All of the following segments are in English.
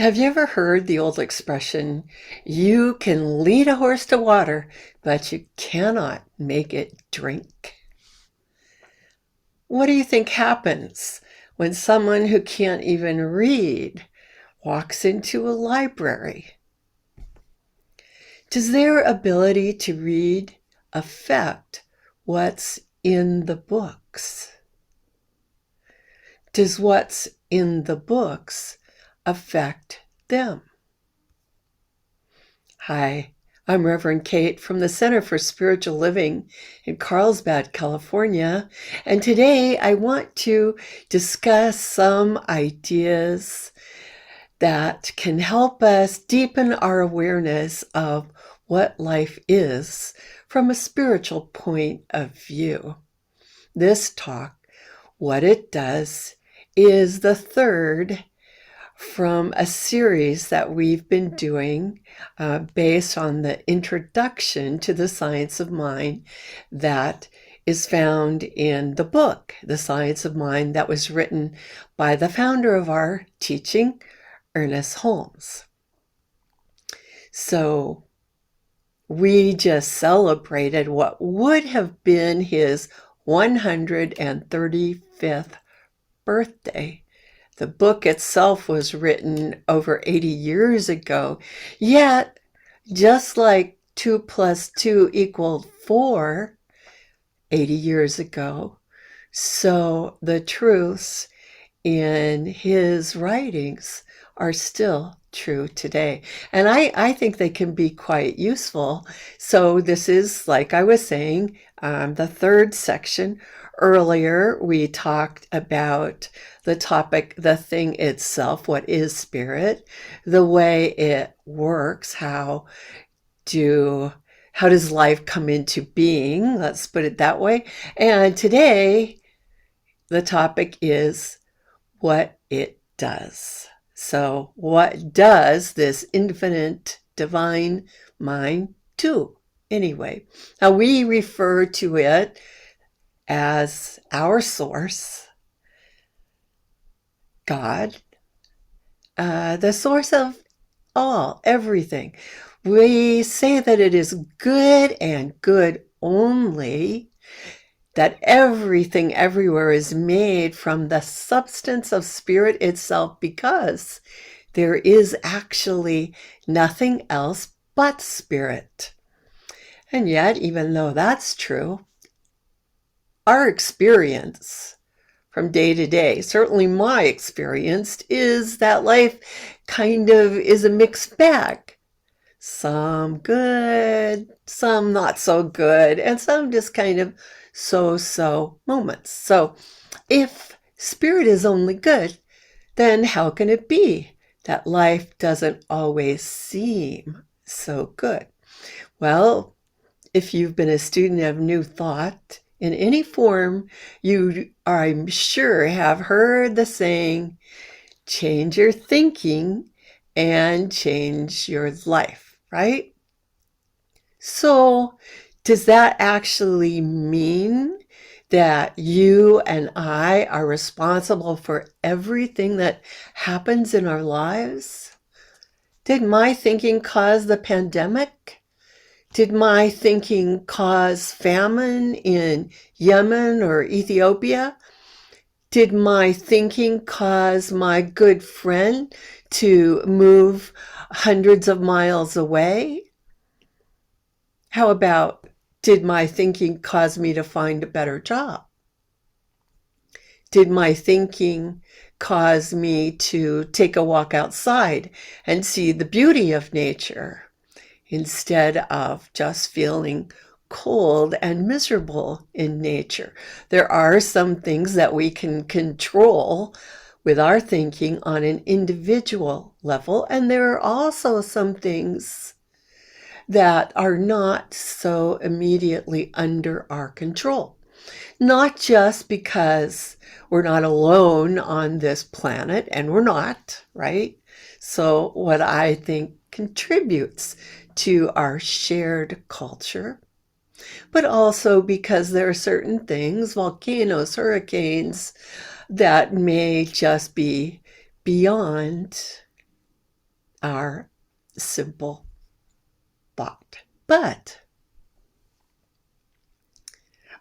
Have you ever heard the old expression, you can lead a horse to water, but you cannot make it drink? What do you think happens when someone who can't even read walks into a library? Does their ability to read affect what's in the books? Does what's in the books affect them? Hi, I'm Reverend Kate from the Center for Spiritual Living in Carlsbad, California, and today I want to discuss some ideas that can help us deepen our awareness of what life is from a spiritual point of view. This talk, what it does, is the third from a series that we've been doing based on the introduction to the science of mind that is found in the book, The Science of Mind, that was written by the founder of our teaching, Ernest Holmes. So we just celebrated what would have been his 135th birthday. The book itself was written over 80 years ago, yet just like 2 plus 2 equaled 4 80 years ago, so the truths in his writings are still true today. And I think they can be quite useful. So this is, like I was saying, the third section. Earlier, we talked about the topic, the thing itself, what is spirit, the way it works, how does life come into being? Let's put it that way. And today, the topic is what it does. So what does this infinite divine mind do anyway? Now we refer to it as our source, God, the source of everything. We say that it is good and good only, that everything everywhere is made from the substance of spirit itself, because there is actually nothing else but spirit. And yet, even though that's true, our experience from day to day, certainly my experience, is that life kind of is a mixed bag. Some good, some not so good, and some just kind of so-so moments. So if spirit is only good, then how can it be that life doesn't always seem so good? Well, if you've been a student of New Thought in any form, you, I'm sure, have heard the saying, change your thinking and change your life, right? So does that actually mean that you and I are responsible for everything that happens in our lives? Did my thinking cause the pandemic? Did my thinking cause famine in Yemen or Ethiopia? Did my thinking cause my good friend to move hundreds of miles away? How about, did my thinking cause me to find a better job? Did my thinking cause me to take a walk outside and see the beauty of nature instead of just feeling cold and miserable in nature? There are some things that we can control with our thinking on an individual level, and there are also some things that are not so immediately under our control. Not just because we're not alone on this planet, and we're not, right? So what I think contributes to our shared culture, but also because there are certain things, volcanoes, hurricanes, that may just be beyond our simple thought. But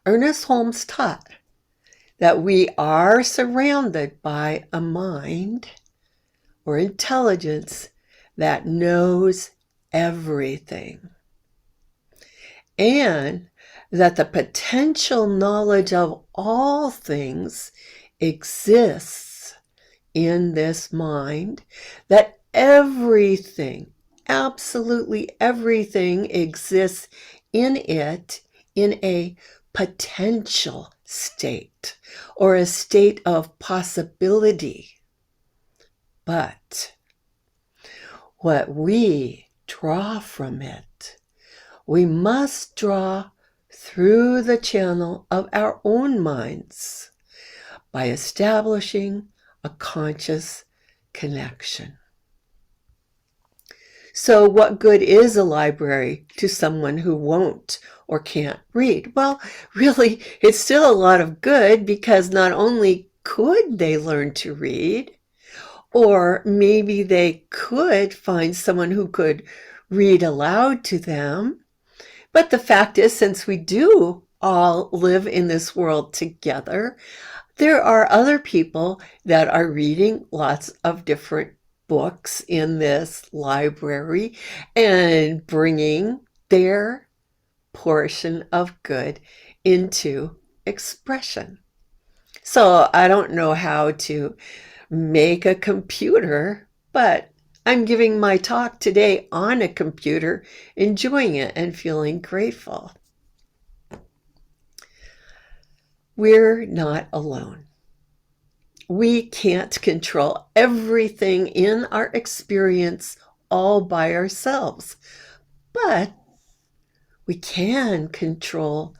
Ernest Holmes taught that we are surrounded by a mind or intelligence that knows everything, and that the potential knowledge of all things exists in this mind, that everything, absolutely everything, exists in it in a potential state or a state of possibility. But what we draw from it, we must draw through the channel of our own minds by establishing a conscious connection. So what good is a library to someone who won't or can't read? Well, really, it's still a lot of good, because not only could they learn to read, or maybe they could find someone who could read aloud to them. But the fact is, since we do all live in this world together, there are other people that are reading lots of different books in this library and bringing their portion of good into expression. So I don't know how to make a computer, but I'm giving my talk today on a computer, enjoying it and feeling grateful. We're not alone. We can't control everything in our experience all by ourselves, but we can control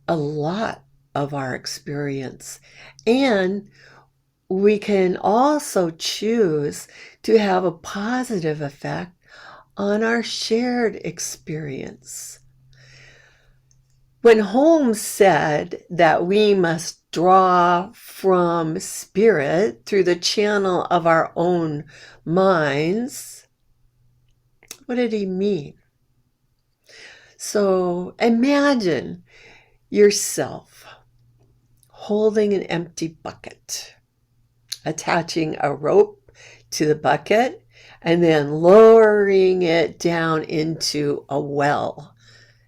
a lot of our experience, and we can also choose to have a positive effect on our shared experience. When Holmes said that we must draw from spirit through the channel of our own minds, what did he mean? So imagine yourself holding an empty bucket, attaching a rope to the bucket, and then lowering it down into a well,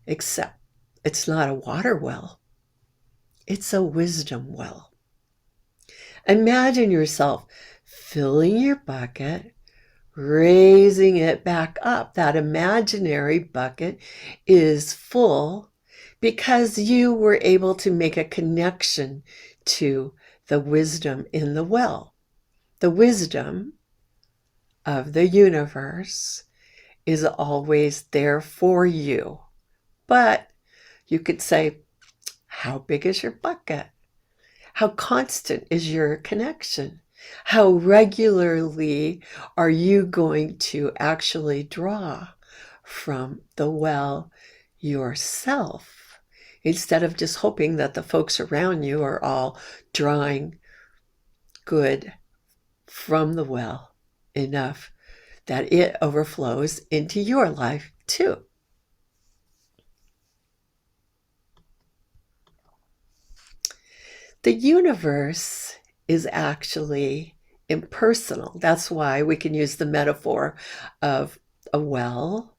except it's not a water well. It's a wisdom well. Imagine yourself filling your bucket, raising it back up. That imaginary bucket is full because you were able to make a connection to the wisdom in the well. The wisdom of the universe is always there for you. But you could say, how big is your bucket? How constant is your connection? How regularly are you going to actually draw from the well yourself, instead of just hoping that the folks around you are all drawing good from the well enough that it overflows into your life too? The universe is actually impersonal. That's why we can use the metaphor of a well,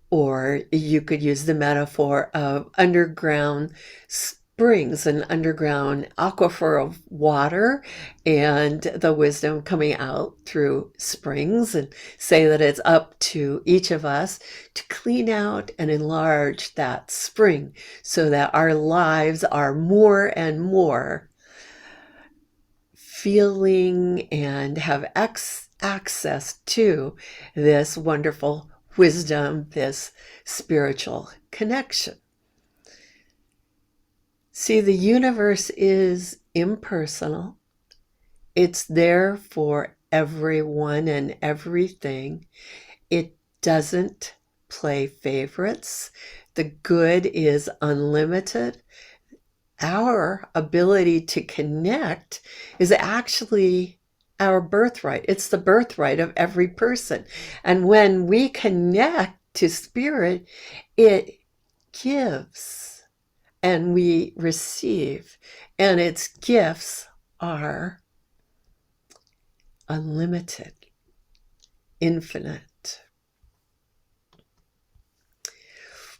or you could use the metaphor of underground springs, an underground aquifer of water, and the wisdom coming out through springs, and say that it's up to each of us to clean out and enlarge that spring so that our lives are more and more feeling and have access to this wonderful wisdom, this spiritual connection. See, the universe is impersonal. It's there for everyone and everything. It doesn't play favorites. The good is unlimited. Our ability to connect is actually our birthright. It's the birthright of every person. And when we connect to spirit, it gives and we receive. And its gifts are unlimited, infinite.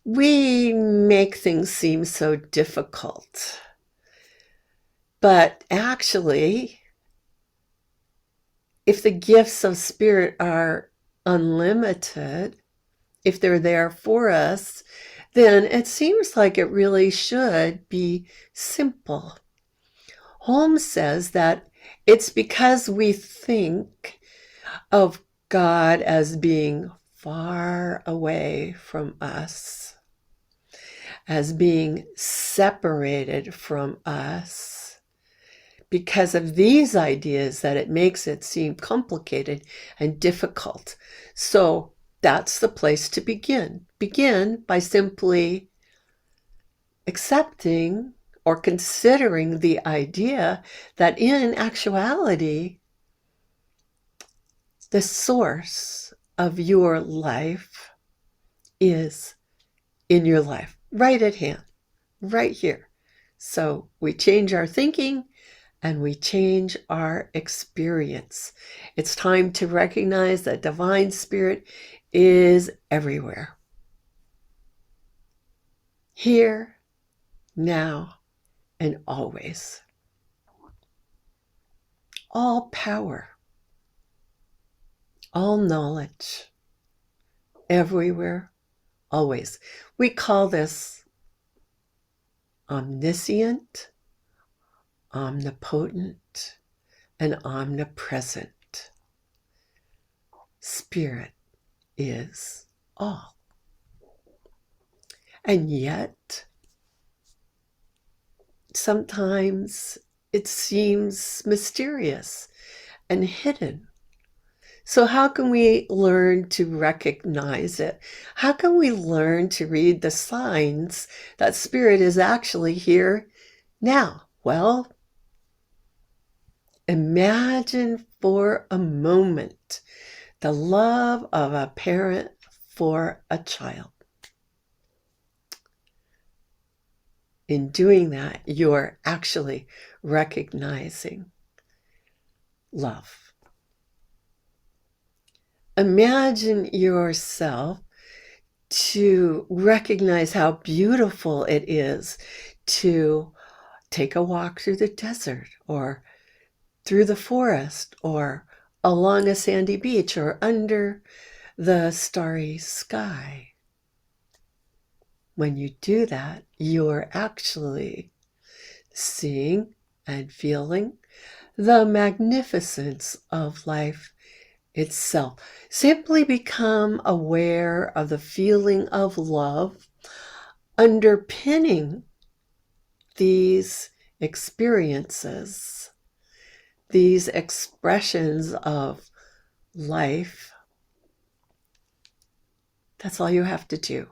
We make things seem so difficult. But actually, if the gifts of spirit are unlimited, if they're there for us, then it seems like it really should be simple. Holmes says that it's because we think of God as being far away from us, as being separated from us, because of these ideas that it makes it seem complicated and difficult. So that's the place to begin. Begin by simply accepting or considering the idea that in actuality, the source of your life is in your life, right at hand, right here. So we change our thinking and we change our experience. It's time to recognize that divine spirit is everywhere. Here, now, and always. All power, all knowledge, everywhere, always. We call this omniscient, omnipotent, and omnipresent. Spirit is all. And yet, sometimes it seems mysterious and hidden. So how can we learn to recognize it? How can we learn to read the signs that spirit is actually here now? Well, imagine for a moment the love of a parent for a child. In doing that, you're actually recognizing love. Imagine yourself to recognize how beautiful it is to take a walk through the desert or through the forest or along a sandy beach or under the starry sky. When you do that, you're actually seeing and feeling the magnificence of life itself. Simply become aware of the feeling of love underpinning these experiences, these expressions of life. That's all you have to do.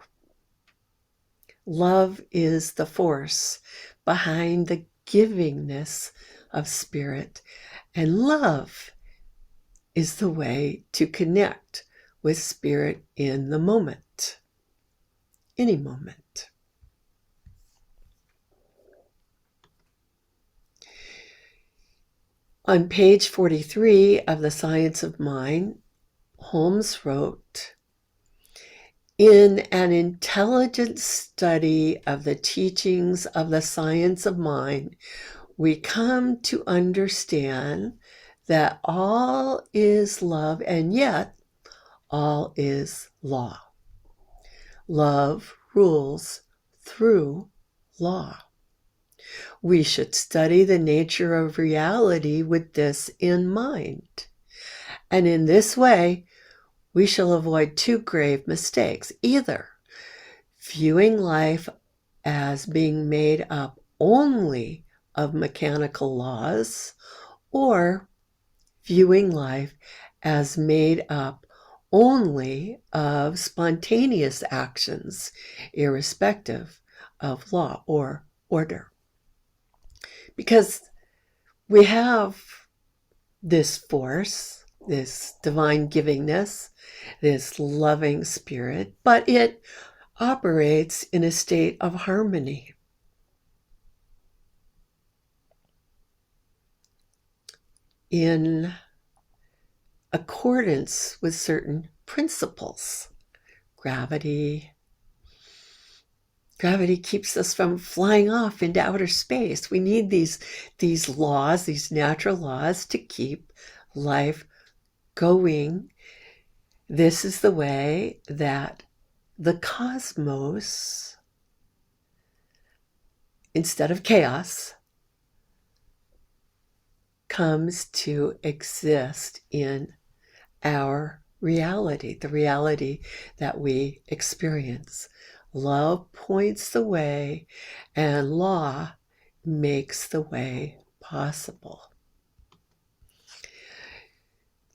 Love is the force behind the givingness of spirit, and love is the way to connect with spirit in the moment, any moment. On page 43 of The Science of Mind, Holmes wrote, "In an intelligent study of the teachings of the science of mind, we come to understand that all is love and yet all is law. Love rules through law. We should study the nature of reality with this in mind. And in this way, we shall avoid two grave mistakes, either viewing life as being made up only of mechanical laws, or viewing life as made up only of spontaneous actions, irrespective of law or order." Because we have this force, this divine givingness, this loving spirit, but it operates in a state of harmony. In accordance with certain principles. Gravity keeps us from flying off into outer space. We need these laws, these natural laws, to keep life going. This is the way that the cosmos, instead of chaos, comes to exist in our reality, the reality that we experience. Love points the way, and law makes the way possible.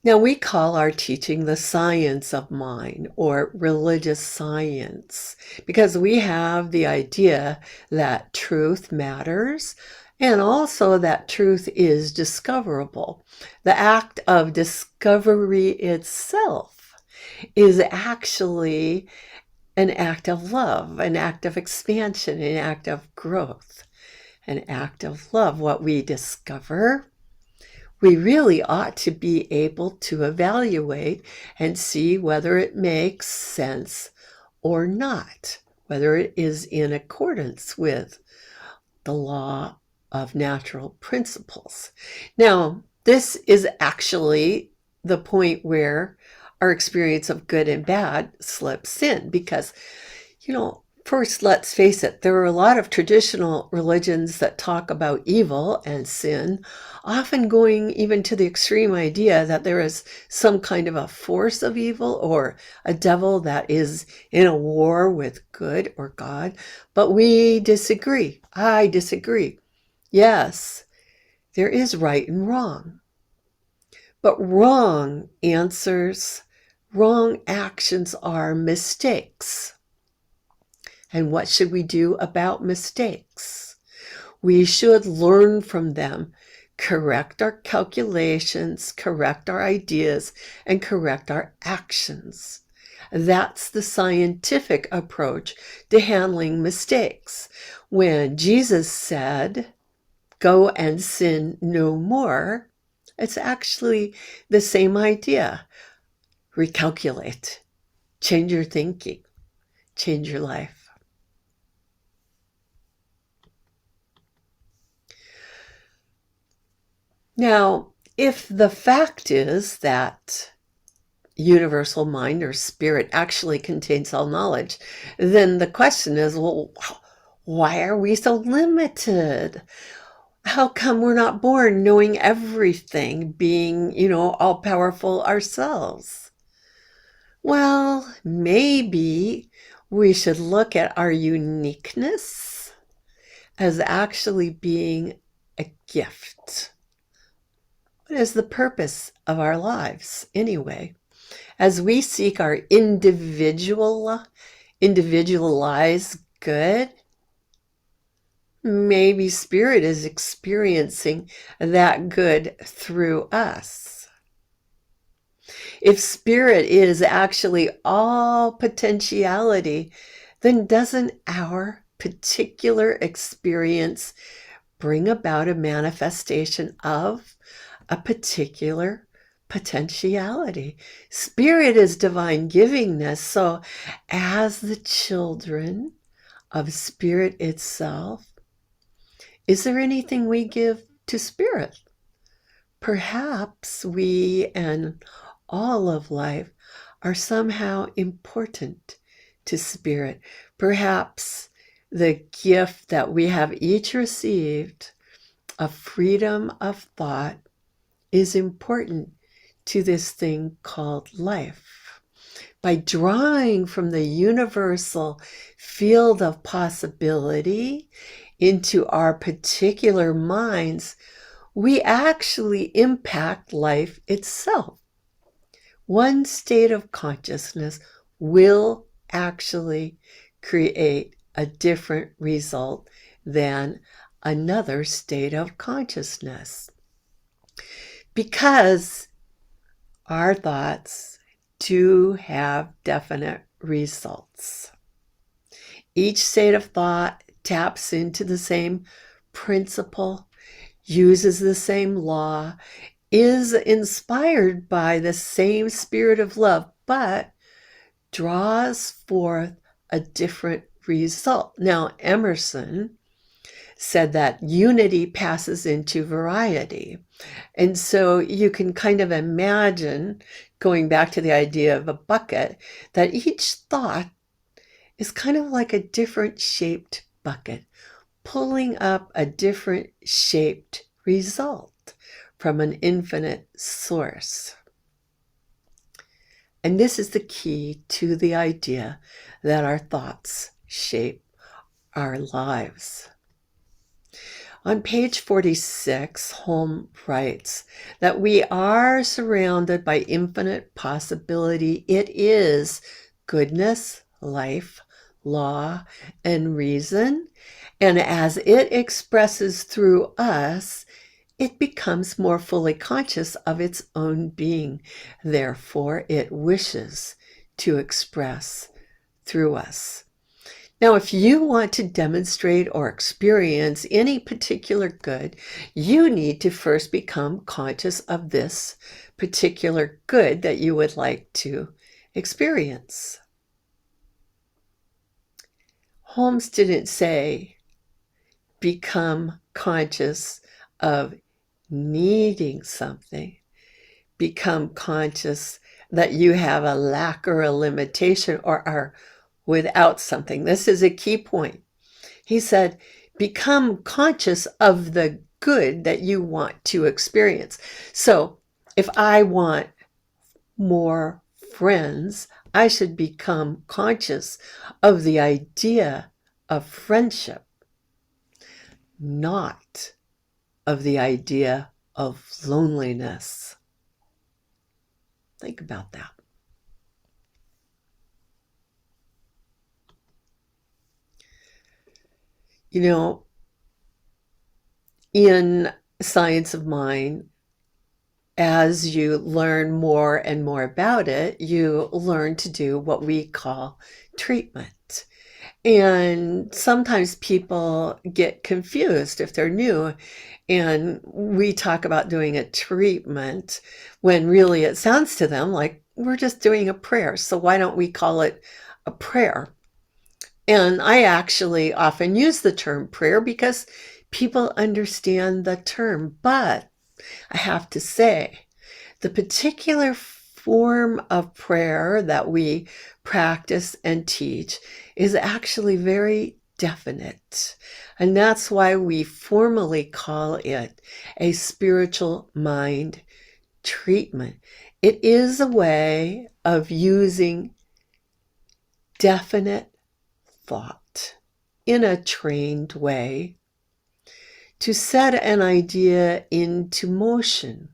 Now, we call our teaching the science of mind, or religious science, because we have the idea that truth matters, and also that truth is discoverable. The act of discovery itself is actually an act of love, an act of expansion, an act of growth, an act of love. What we discover, we really ought to be able to evaluate and see whether it makes sense or not, whether it is in accordance with the law of natural principles. Now, this is actually the point where our experience of good and bad slips in, because, first, let's face it, there are a lot of traditional religions that talk about evil and sin, often going even to the extreme idea that there is some kind of a force of evil or a devil that is in a war with good or God. But we disagree. I disagree. Yes, there is right and wrong. But wrong actions are mistakes. And what should we do about mistakes? We should learn from them, correct our calculations, correct our ideas, and correct our actions. That's the scientific approach to handling mistakes. When Jesus said, "Go and sin no more," it's actually the same idea. Recalculate, change your thinking, change your life. Now, if the fact is that universal mind or spirit actually contains all knowledge, then the question is, well, why are we so limited? How come we're not born knowing everything, being, all powerful ourselves? Well, maybe we should look at our uniqueness as actually being a gift. What is the purpose of our lives anyway? As we seek our individualized good, maybe spirit is experiencing that good through us. If spirit is actually all potentiality, then doesn't our particular experience bring about a manifestation of a particular potentiality? Spirit is divine givingness. So as the children of spirit itself, is there anything we give to spirit? Perhaps we and all of life are somehow important to spirit. Perhaps the gift that we have each received of freedom of thought is important to this thing called life. By drawing from the universal field of possibility into our particular minds, we actually impact life itself. One state of consciousness will actually create a different result than another state of consciousness. because our thoughts do have definite results. Each state of thought taps into the same principle, uses the same law, is inspired by the same spirit of love, but draws forth a different result. Now, Emerson said that unity passes into variety. And so you can kind of imagine, going back to the idea of a bucket, that each thought is kind of like a different shaped bucket, pulling up a different shaped result from an infinite source. And this is the key to the idea that our thoughts shape our lives. On page 46, Holm writes that we are surrounded by infinite possibility. It is goodness, life, law, and reason. And as it expresses through us, it becomes more fully conscious of its own being. Therefore, it wishes to express through us. Now, if you want to demonstrate or experience any particular good, you need to first become conscious of this particular good that you would like to experience. Holmes didn't say, become conscious of needing something. Become conscious that you have a lack or a limitation or are without something. This is a key point. He said, become conscious of the good that you want to experience. So if I want more friends, I should become conscious of the idea of friendship, not of the idea of loneliness. Think about that. You know, in Science of Mind, as you learn more and more about it, you learn to do what we call treatment. And sometimes people get confused if they're new, and we talk about doing a treatment when really it sounds to them like we're just doing a prayer. So why don't we call it a prayer? And I actually often use the term prayer because people understand the term. But I have to say, the particular form of prayer that we practice and teach is actually very definite. And that's why we formally call it a spiritual mind treatment. It is a way of using definite thought in a trained way to set an idea into motion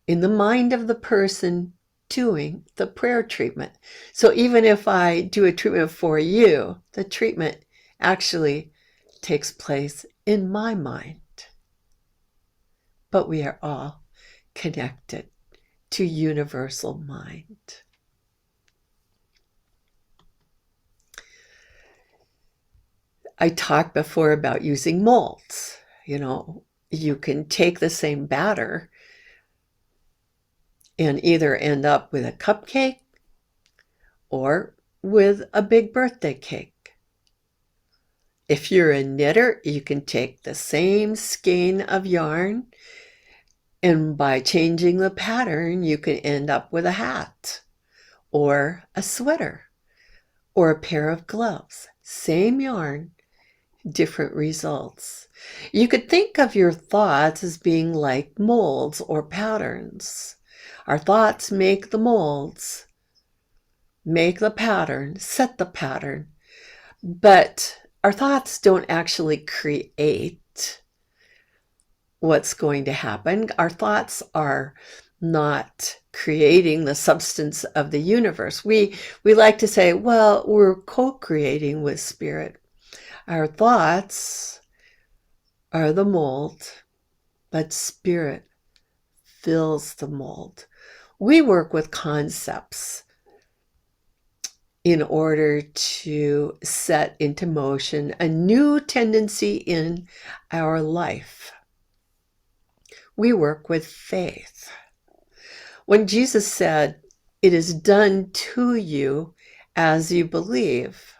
in the mind of the person doing the prayer treatment. So even if I do a treatment for you, the treatment actually takes place in my mind. But we are all connected to universal mind. I talked before about using molds. You know, you can take the same batter and either end up with a cupcake or with a big birthday cake. If you're a knitter, you can take the same skein of yarn, and by changing the pattern, you can end up with a hat or a sweater or a pair of gloves. Same yarn, different results. You could think of your thoughts as being like molds or patterns. Our thoughts make the molds, make the pattern, set the pattern, but our thoughts don't actually create what's going to happen. Our thoughts are not creating the substance of the universe. We like to say, well, we're co-creating with spirit. Our thoughts are the mold, but spirit fills the mold. We work with concepts in order to set into motion a new tendency in our life. We work with faith. When Jesus said, "It is done to you as you believe,"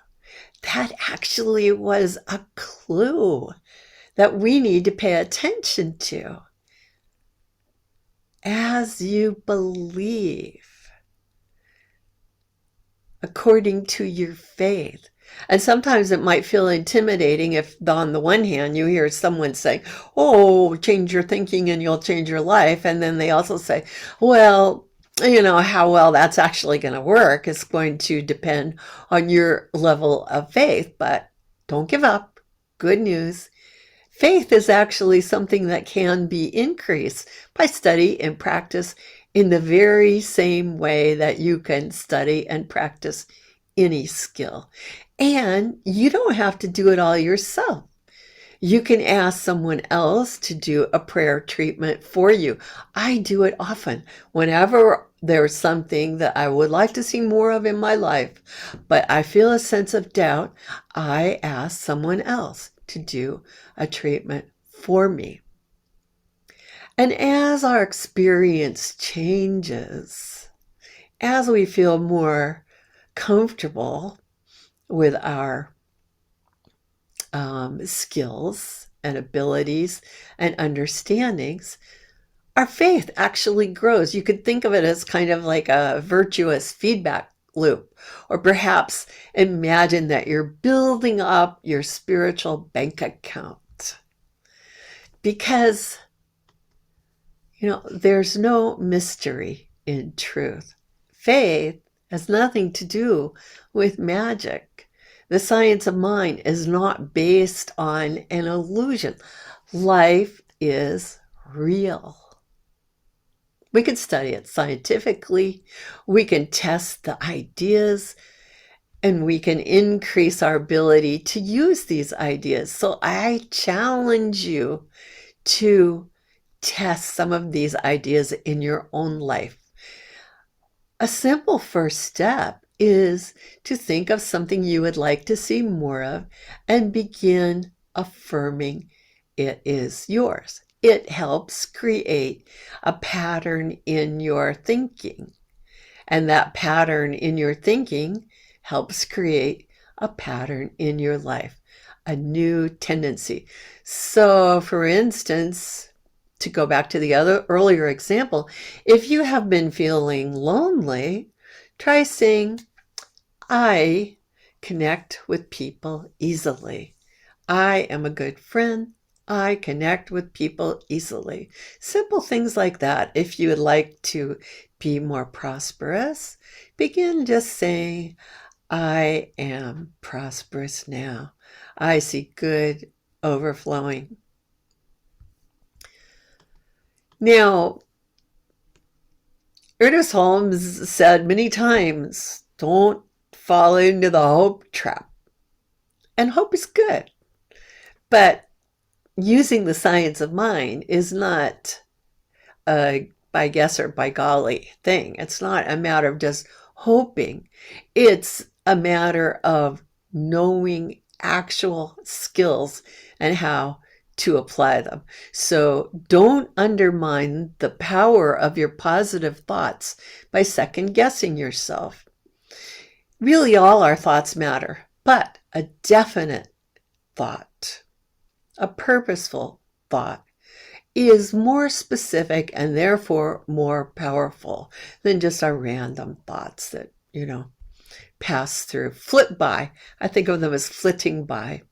that actually was a clue that we need to pay attention to. As you believe, according to your faith. And sometimes it might feel intimidating if on the one hand you hear someone say, "Oh, change your thinking and you'll change your life." And then they also say, "Well, how well that's actually going to work is going to depend on your level of faith." But don't give up. Good news. Faith is actually something that can be increased by study and practice in the very same way that you can study and practice any skill. And you don't have to do it all yourself. You can ask someone else to do a prayer treatment for you. I do it often. Whenever there's something that I would like to see more of in my life, but I feel a sense of doubt, I ask someone else to do a treatment for me. And as our experience changes, as we feel more comfortable with our skills and abilities and understandings, our faith actually grows. You could think of it as kind of like a virtuous feedback loop, or perhaps imagine that you're building up your spiritual bank account. Because, there's no mystery in truth. Faith has nothing to do with magic. The science of mind is not based on an illusion. Life is real. We can study it scientifically. We can test the ideas, and we can increase our ability to use these ideas. So I challenge you to test some of these ideas in your own life. A simple first step is to think of something you would like to see more of and begin affirming it is yours. It helps create a pattern in your thinking. And that pattern in your thinking helps create a pattern in your life, a new tendency. So, for instance, to go back to the earlier example, if you have been feeling lonely, try saying, "I connect with people easily. I am a good friend. I connect with people easily." Simple things like that. If you would like to be more prosperous, begin just saying, "I am prosperous now. I see good overflowing." Now, Ernest Holmes said many times, don't fall into the hope trap. And hope is good. But using the science of mind is not a by guess or by golly thing. It's not a matter of just hoping. It's a matter of knowing actual skills and how to apply them. So don't undermine the power of your positive thoughts by second guessing yourself. Really, all our thoughts matter, but a definite thought, a purposeful thought, is more specific and therefore more powerful than just our random thoughts that, pass through, flit by. I think of them as flitting by.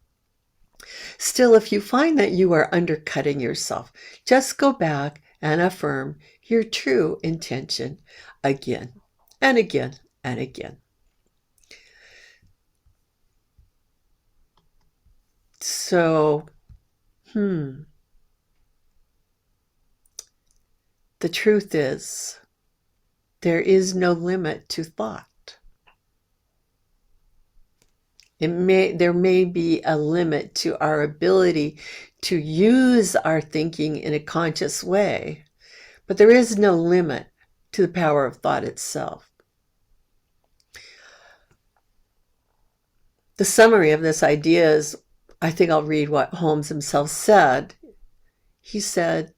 Still, if you find that you are undercutting yourself, just go back and affirm your true intention again and again and again. So, the truth is, there is no limit to thought. There may be a limit to our ability to use our thinking in a conscious way, but there is no limit to the power of thought itself. The summary of this idea is, I think I'll read what Holmes himself said. He said,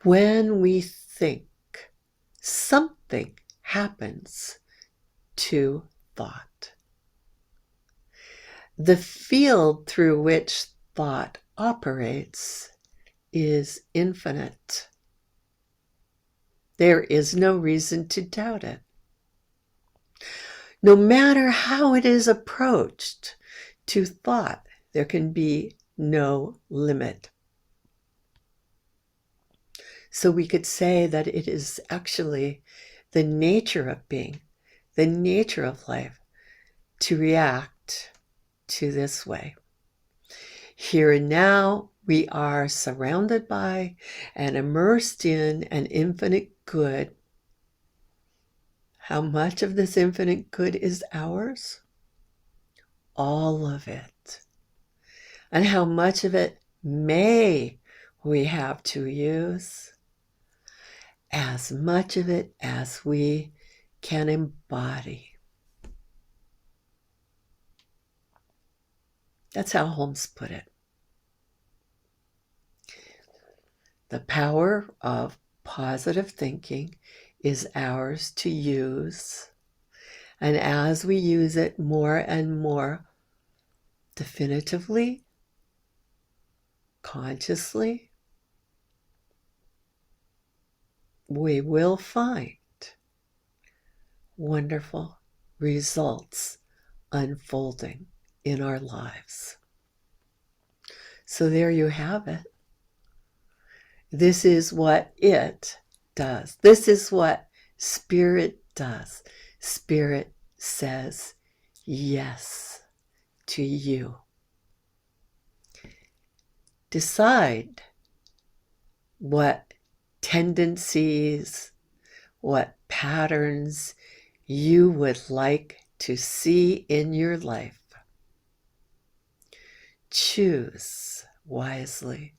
when we think, something happens to thought. The field through which thought operates is infinite. There is no reason to doubt it. No matter how it is approached, to thought, there can be no limit. So we could say that it is actually the nature of being, the nature of life, to react to this way. Here and now, we are surrounded by and immersed in an infinite good. How much of this infinite good is ours? All of it. And how much of it may we have to use? As much of it as we can embody. That's how Holmes put it. The power of positive thinking is ours to use. And as we use it more and more definitively, consciously, we will find wonderful results unfolding in our lives. So there you have it. This is what it does. This is what Spirit does. Spirit says yes to you. Decide what tendencies, what patterns you would like to see in your life. Choose wisely.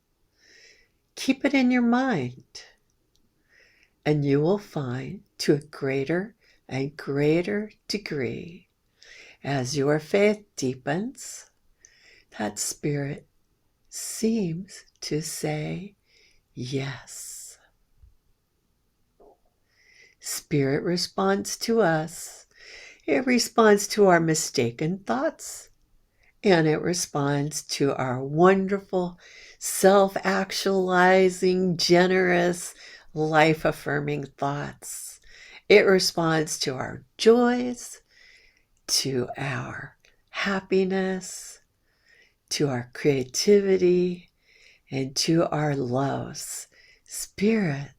Keep it in your mind, and you will find, to a greater and greater degree, as your faith deepens, that Spirit seems to say yes. Spirit responds to us. It responds to our mistaken thoughts, and it responds to our wonderful, self-actualizing, generous, life-affirming thoughts. It responds to our joys, to our happiness, to our creativity, and to our loves. Spirit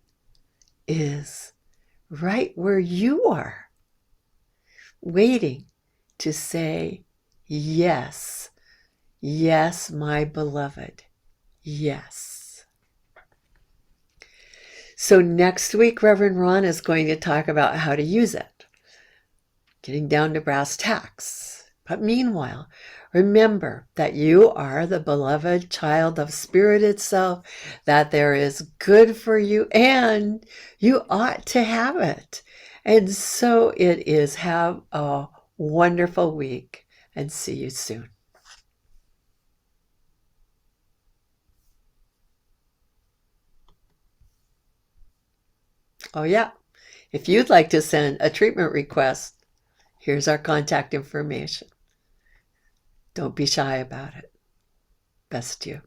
is right where you are, waiting to say, yes, yes, my beloved, yes. So next week, Reverend Ron is going to talk about how to use it, getting down to brass tacks. But meanwhile, remember that you are the beloved child of Spirit itself, that there is good for you, and you ought to have it. And so it is. Have a wonderful week, and see you soon. Oh yeah, if you'd like to send a treatment request, here's our contact information. Don't be shy about it. Best to you.